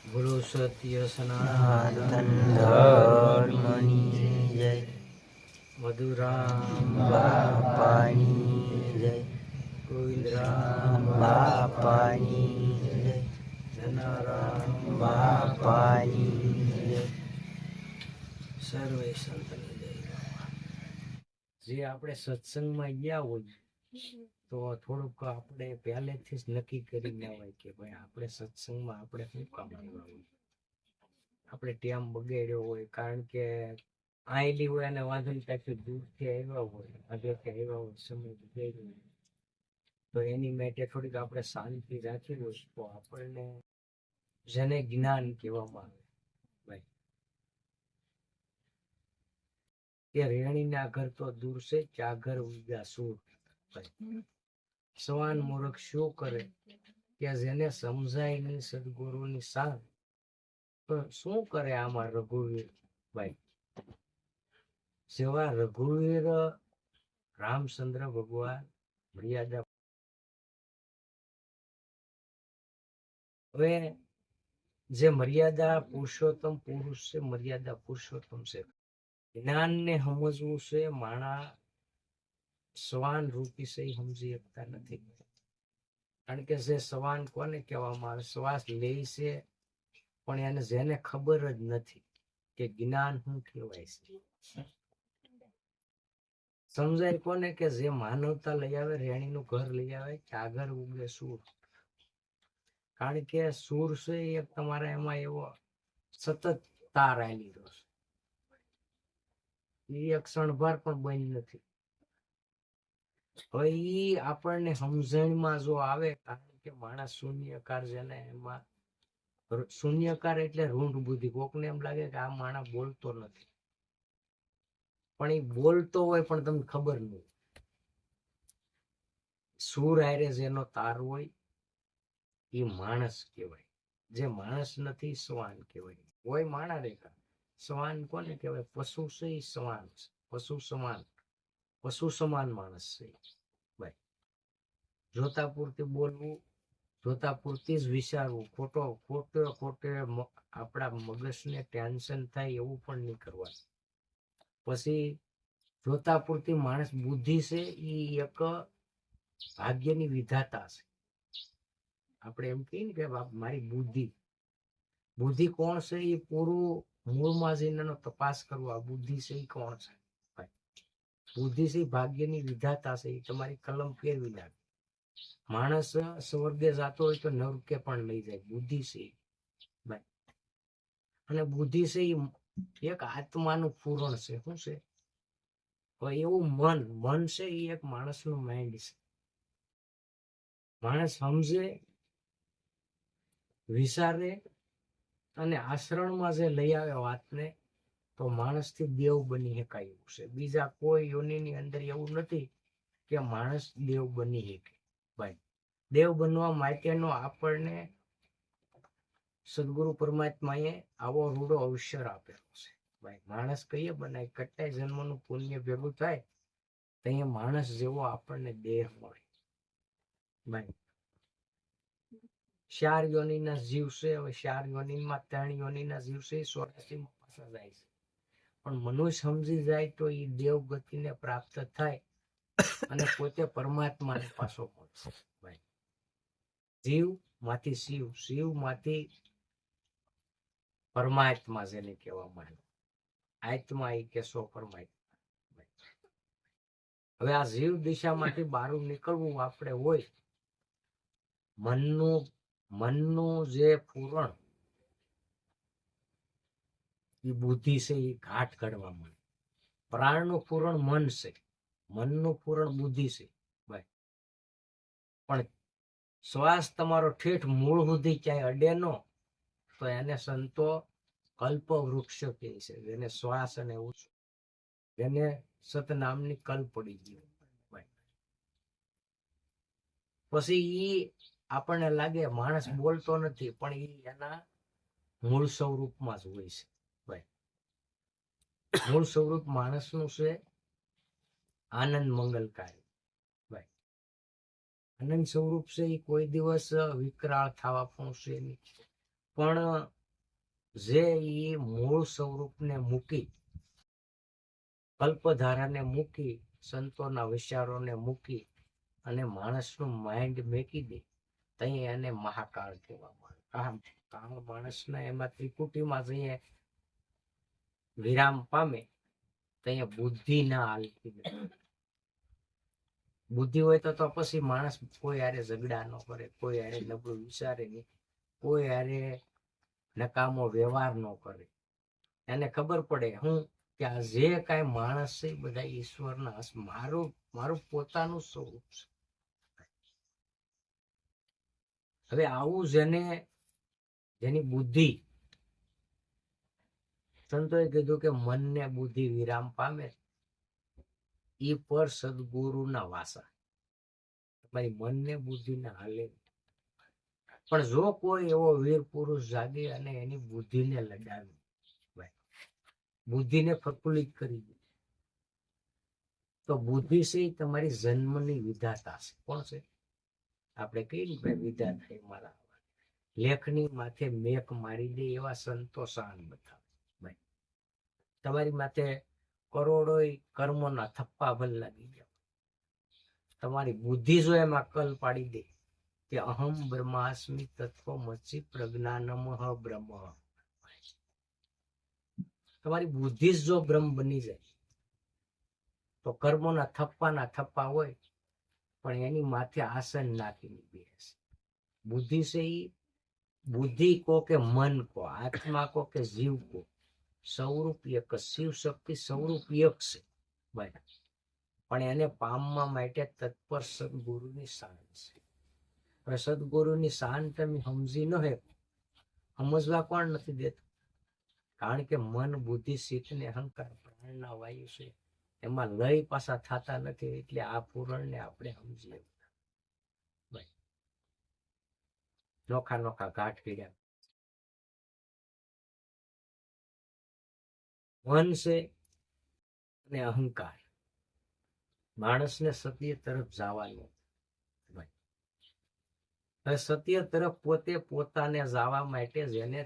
ગુરુ સત્ય સનાતન સનાતન ધર્મની જય, મધુરામ બાપાની જય, ગોવિંદરામ બાપાની જય, જનારામ બાપાની જય. સર્વે સંતની જય. જે આપણે સત્સંગમાં ગયા હોય તો થોડુંક આપણે પહેલેથી જ નક્કી કરી લેવાય કે ભાઈ આપણે સત્સંગમાં આપણે શું કામ આવ્યા હોય. આપણે ટાઈમ બગાડ્યો હોય કારણ કે આયેલી હોય અને વાંધો નહીં ત્યાંથી દૂરથી આવ્યા હોય આગળથી આવ્યા હોય સમય બગાડ્યો હોય તો એની માટે થોડીક આપણે શાંતિ રાખી હોય તો આપણને જેને જ્ઞાન કહેવામાં આવે ભાઈ કે રેણીના ઘર તો દૂર છે ચાઘર ઉગ્યા સૂર ભાઈ સવાન મૂર્ખ શું કરે કે જેને સમજાય નહીં સદગુરુની સાથ તો શું કરે આમાં રઘુવીર ભાઈ જેવા રઘુવીર રામચંદ્ર ભગવાન મર્યાદા હવે જે મર્યાદા પુરુષોત્તમ પુરુષ છે મર્યાદા પુરુષોત્તમ છે જ્ઞાનને સમજવું છે માણા સ્વાન રૂપી છે એ સમજી શકતા નથી કારણ કે જે સ્વાન કોને કહેવામાં આવે શ્વાસ લે છે પણ એને જેને ખબર જ નથી કે જ્ઞાન શું કહેવાય છે સમજાય કોને કે જે માનવતા લઈ આવે રેણીનું ઘર લઈ આવે કે આગળ ઉગે સૂર કારણ કે સૂર છે એક તમારા એમાં એવો સતત તાર આવેલી રહ્યો છે એ એક ક્ષણભર પણ બંધ નથી હવે ઈ આપણને સમજણમાં જો આવે કારણ કે માણસ શૂન્યકાર જેને એમાં શૂન્યકાર એટલે રૂંઢ બુદ્ધિ કોકને એમ લાગે કે આ માણસ બોલતો નથી પણ એ બોલતો હોય પણ તમને ખબર નહીં સૂર આરે જેનો તાર હોય એ માણસ કહેવાય જે માણસ નથી શ્વાન કહેવાય હોય માણા રેખા શ્વાન કોને કહેવાય પશુ છે એ શ્વાન છે પશુ સમાન માણસ છે ભાઈ જોતા પૂરતી બોલવું જોતા પૂરતી જ વિચારવું ખોટે આપણા મગજને ટેન્શન થાય એવું પણ નહીં કરવાનું પછી જોતા પૂરતી માણસ બુદ્ધિ છે એ એક ભાગ્યની વિધાતા છે આપણે એમ કહીએ ને કે મારી બુદ્ધિ કોણ છે એ પૂરું મૂળમાં જઈને એનો તપાસ કરવો આ બુદ્ધિ છે એ કોણ છે બુદ્ધિ છે ભાગ્યની વિધાતા છે એ તમારી કલમ ફેરવી નાખે માણસ સ્વર્ગે જતો હોય તો નરકે પણ લઈ જાય બુદ્ધિ છે ભાઈ અને બુદ્ધિ છે એ એક આત્માનું પૂરણ છે શું છે એવું મન છે એ એક માણસનું માઇન્ડ છે માણસ સમજે વિચારે અને આચરણમાં જે લઈ આવે વાતને તો માણસથી દેવ બની શકાય એવું છે બીજા કોઈ યોનિની અંદર એવું નથી કે માણસ દેવ બની શકે ભાઈ દેવ બનવા માટેનો આપણને સદગુરુ પરમાત્માએ આવો રૂડો અવસર આપેલો છે ભાઈ માણસ કહીએ બનાય કેટલાય જન્મનું પુણ્ય ભેગું થાય તો અહીંયા માણસ જેવો આપણને દેહ મળે ભાઈ 4 યોનિના જીવ છે હવે 4 યોનિમાં 3 યોનિના જીવ છે 84 પાછા જાય છે પણ મનુષ્ય સમજી જાય તો એ દેવ ગતિને પ્રાપ્ત થાય અને પોતે પરમાત્માને પાછો પહોંચે ભાઈ જીવ માંથી શિવ માંથી પરમાત્મા જેને કહેવામાં આવે આત્મા એ કેશો પરમાત્મા હવે આ જીવ દિશામાંથી બહાર નીકળવું આપણે હોય મનનું જે પૂરણ એ બુદ્ધિ છે એ ઘાટ કાઢવા મળે પ્રાણનું પૂરણ મન છે મનનું પૂરણ બુદ્ધિ છે ભાઈ પણ શ્વાસ તમારો ઠેઠ મૂળ સુધી ક્યાંય અડે નો તો એને સંતો કલ્પ વૃક્ષ કહે છે જેને શ્વાસ અને જેને સતનામની કલ્પ પડી ગયો પછી ઈ આપણને લાગે માણસ બોલતો નથી પણ ઈ એના મૂળ સ્વરૂપમાં જ હોય છે ભાઈ મૂળ સ્વરૂપ માણસનું છે આનંદ મંગલકારી ભાઈ આનંદ સ્વરૂપ છે એ કોઈ દિવસ વિકરાળ થવા પહોંચશે નહીં પણ જે ઈ મૂળ સ્વરૂપને મૂકી, કલ્પધારાને મૂકી, સંતોના વિચારોને મૂકી અને માણસનું માઇન્ડ મેકી દે, તઈ એને મહાકાળ કહેવામાં આવે. કાળ માણસના એમાં ત્રિકુટીમાં જઈએ વિરામ પામે, ત્યાં બુદ્ધિ ના હાલતી નથી. બુદ્ધિ હોય તો પછી માણસ કોઈ હારે ઝઘડા ન કરે, કોઈ હારે નબળું વિચારે નહીં, કોઈ હારે નકામો વ્યવહાર ન કરે. એને ખબર પડે હું કે આ જે કાંઈ માણસ છે એ બધા ઈશ્વરના મારું પોતાનું સ્વરૂપ છે. હવે આવું જેની બુદ્ધિ, સંતોએ કીધું કે મન ને બુદ્ધિ વિરામ પામે ઈ પર સદગુરુના વાસા. તમારી મન ને બુદ્ધિ ના હાલે. પણ જો કોઈ એવો વીર પુરુષ જાગે અને એની બુદ્ધિને લડાવી, બુદ્ધિને પ્રફુલ્લિત કરી દે, તો બુદ્ધિ છે એ તમારી જન્મની વિધાતા છે. કોણ છે? આપણે કઈ ને વિધાતા એ મારા લેખની માથે મેખ મારી દે એવા સંતો શાન બતાવે. ભાઈ તમારી માથે કરોડો કર્મોના થપ્પા ભલ લાગી જાય, તમારી બુદ્ધિ જો એમાં કલ પાડી દે કે અહમ બ્રહ્માસ્મિ તત્વમસી પ્રજ્ઞાનમ બ્રહ્મ, તમારી બુદ્ધિ જો બ્રહ્મ બની જાય તો કર્મોના થપ્પા હોય પણ એની માથે આસન નાખીને બેસે. બુદ્ધિ છે એ બુદ્ધિ કો કે મન કો, આત્મા કો કે જીવ કો, સ્વરૂપ એક, શિવ શક્તિ સ્વરૂપ એક છે ભાઈ. પણ એને પામવા માટે તત્પર સદગુરુની શાન છે. હવે સદગુરુની શાન તમે સમજી ન હે, સમજવા કોણ નથી દેતું? કારણ કે મન, બુદ્ધિ, ચિત્ત ને અહંકાર પ્રાણના વાયુ છે, એમાં લય પાછા થતા નથી. એટલે આ પૂરણને આપણે સમજીએ. નોખા નોખા ઘાટ પીડ્યા. મન છે અને અહંકાર માણસને સત્ય તરફ જવાનું. હવે સત્ય તરફ પોતાને જવા માટે જેને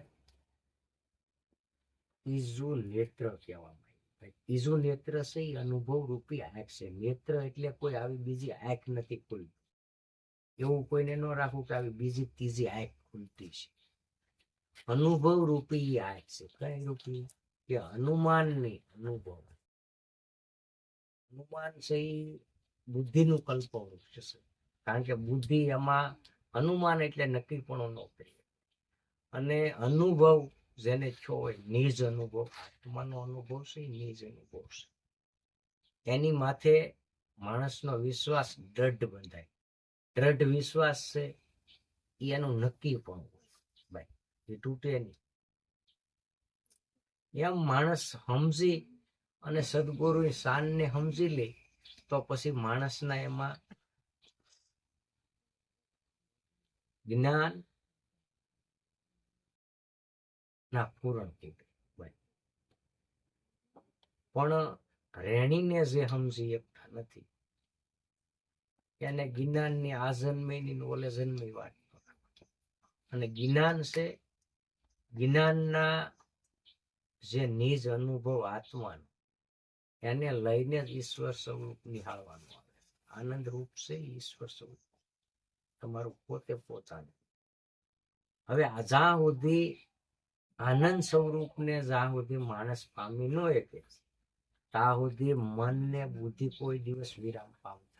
ત્રીજું નેત્ર કહેવામાં આવે. ત્રીજું નેત્ર છે એ અનુભવ રૂપી આંખ છે. નેત્ર એટલે કોઈ આવી બીજી આંખ નથી ખુલતી. એવું કોઈને ન રાખવું કે આવી બીજી ત્રીજી આંખ ખુલતી છે. અનુભવ રૂપી આંખ છે. કઈ રૂપી? કે અનુમાન નહીં, અનુભવ. અનુમાન છે એ બુદ્ધિનું કલ્પવૃક્ષ છે. કારણ કે બુદ્ધિ એમાં અનુમાન એટલે નક્કી પણ ન કરે. અને અનુભવ જેને થયો હોય, નિજ અનુભવ, આત્માનો અનુભવ છે, નિજ અનુભવ છે. એની માથે માણસનો વિશ્વાસ દ્રઢ બંધાય. દ્રઢ વિશ્વાસ છે એનું નક્કી પણ હોય ભાઈ, એ તૂટે નહીં. એમ માણસ સમજી અને સદગુરુની શાનને સમજી લે તો પછી માણસના એમાં જ્ઞાન ના પૂરણ થઈ ભાઈ. પણ રેણીને જે સમજી શકતા નથી એને જ્ઞાનની આ જન્મેની ઓલે જન્મી વાત. અને જ્ઞાન છે, જ્ઞાનના જે નિજ અનુભવ આત્માનો, એને લઈને જ ઈશ્વર સ્વરૂપ નિહાળવાનું આવે. આનંદ રૂપ છે ઈશ્વર સ્વરૂપ, તમારું પોતે પોતાનું. હવે જ્યાં સુધી આનંદ સ્વરૂપને જ્યાં સુધી માણસ પામી ન શકે ત્યાં સુધી મન ને બુદ્ધિ કોઈ દિવસ વિરામ પામતું